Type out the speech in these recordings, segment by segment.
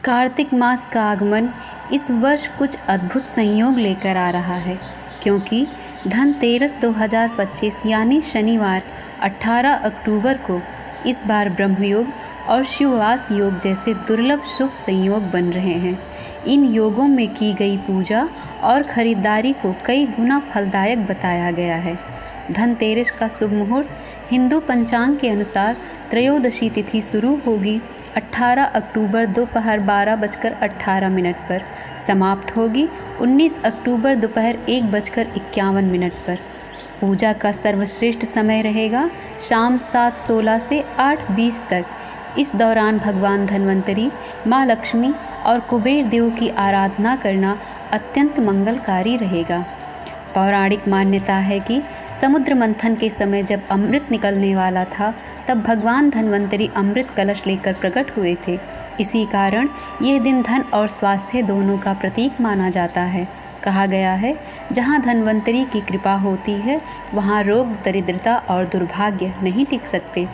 कार्तिक मास का आगमन इस वर्ष कुछ अद्भुत संयोग लेकर आ रहा है, क्योंकि धनतेरस 2025 यानी शनिवार 18 अक्टूबर को इस बार ब्रह्मयोग और शिववास योग जैसे दुर्लभ शुभ संयोग बन रहे हैं। इन योगों में की गई पूजा और खरीदारी को कई गुना फलदायक बताया गया है। धनतेरस का शुभ मुहूर्त हिंदू पंचांग के अनुसार त्रयोदशी तिथि शुरू होगी 18 अक्टूबर दोपहर 12:18 पर, समाप्त होगी 19 अक्टूबर दोपहर 1:51 पर। पूजा का सर्वश्रेष्ठ समय रहेगा शाम 7:16 से 8:20 तक। इस दौरान भगवान धन्वंतरी, माँ लक्ष्मी और कुबेर देव की आराधना करना अत्यंत मंगलकारी रहेगा। पौराणिक मान्यता है कि समुद्र मंथन के समय जब अमृत निकलने वाला था, तब भगवान धन्वंतरी अमृत कलश लेकर प्रकट हुए थे। इसी कारण यह दिन धन और स्वास्थ्य दोनों का प्रतीक माना जाता है। कहा गया है, जहाँ धन्वंतरी की कृपा होती है, वहाँ रोग, दरिद्रता और दुर्भाग्य नहीं टिक सकते।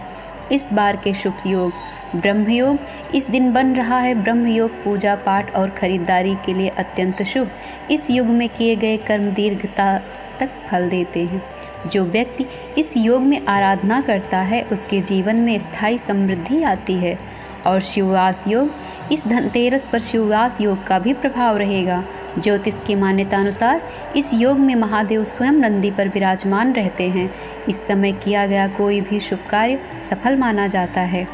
इस बार के शुभ योग ब्रह्मयोग इस दिन बन रहा है। ब्रह्मयोग पूजा पाठ और खरीदारी के लिए अत्यंत शुभ। इस युग में किए गए कर्म दीर्घता तक फल देते हैं। जो व्यक्ति इस योग में आराधना करता है, उसके जीवन में स्थायी समृद्धि आती है। और शिववास योग, इस धनतेरस पर शिववास योग का भी प्रभाव रहेगा। ज्योतिष की मान्यता अनुसार इस योग में महादेव स्वयं नंदी पर विराजमान रहते हैं। इस समय किया गया कोई भी शुभ कार्य सफल माना जाता है।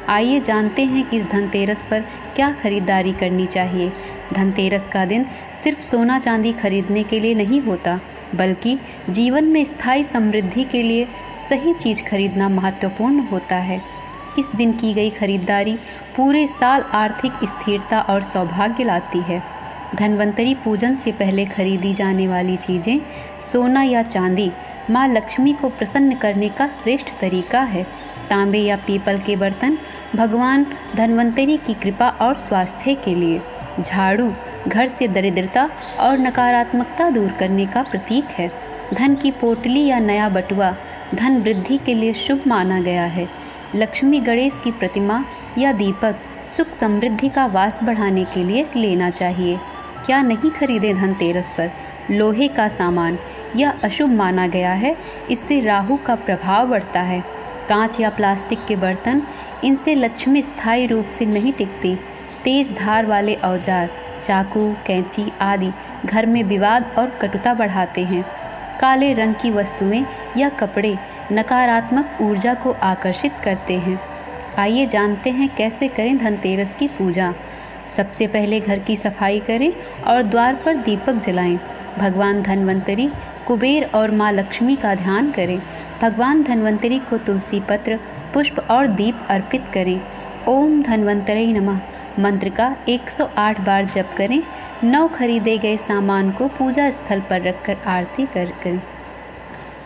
आइए जानते हैं कि इस धनतेरस पर क्या खरीदारी करनी चाहिए। धनतेरस का दिन सिर्फ सोना चांदी खरीदने के लिए नहीं होता, बल्कि जीवन में स्थायी समृद्धि के लिए सही चीज़ खरीदना महत्वपूर्ण होता है। इस दिन की गई खरीदारी पूरे साल आर्थिक स्थिरता और सौभाग्य लाती है। धन्वंतरी पूजन से पहले खरीदी जाने वाली चीज़ें सोना या चांदी माँ लक्ष्मी को प्रसन्न करने का श्रेष्ठ तरीका है। तांबे या पीपल के बर्तन भगवान धन्वंतरी की कृपा और स्वास्थ्य के लिए। झाड़ू घर से दरिद्रता और नकारात्मकता दूर करने का प्रतीक है। धन की पोटली या नया बटुआ धन वृद्धि के लिए शुभ माना गया है। लक्ष्मी गणेश की प्रतिमा या दीपक सुख समृद्धि का वास बढ़ाने के लिए लेना चाहिए। क्या नहीं खरीदे धनतेरस पर? लोहे का सामान यह अशुभ माना गया है, इससे राहु का प्रभाव बढ़ता है। कांच या प्लास्टिक के बर्तन, इनसे लक्ष्मी स्थायी रूप से नहीं टिकती। तेज धार वाले औजार, चाकू, कैंची आदि घर में विवाद और कटुता बढ़ाते हैं। काले रंग की वस्तुएं या कपड़े नकारात्मक ऊर्जा को आकर्षित करते हैं। आइए जानते हैं कैसे करें धनतेरस की पूजा। सबसे पहले घर की सफाई करें और द्वार पर दीपक जलाएं। भगवान धन्वंतरी, कुबेर और माँ लक्ष्मी का ध्यान करें। भगवान धन्वंतरी को तुलसी पत्र, पुष्प और दीप अर्पित करें। ओम धन्वंतरी नमः मंत्र का 108 बार जप करें। 9 खरीदे गए सामान को पूजा स्थल पर रखकर आरती करें।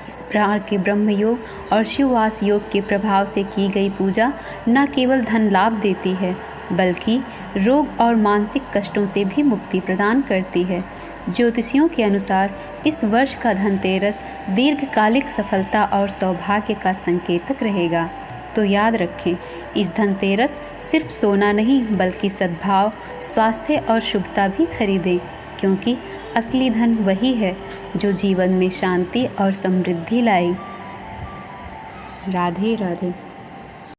इस प्रकार के ब्रह्म योग और शिववास योग के प्रभाव से की गई पूजा न केवल धन लाभ देती है, बल्कि रोग और मानसिक कष्टों से भी मुक्ति प्रदान करती है। ज्योतिषियों के अनुसार इस वर्ष का धनतेरस दीर्घकालिक सफलता और सौभाग्य का संकेतक रहेगा। तो याद रखें, इस धनतेरस सिर्फ सोना नहीं, बल्कि सद्भाव, स्वास्थ्य और शुभता भी खरीदें, क्योंकि असली धन वही है जो जीवन में शांति और समृद्धि लाए। राधे राधे।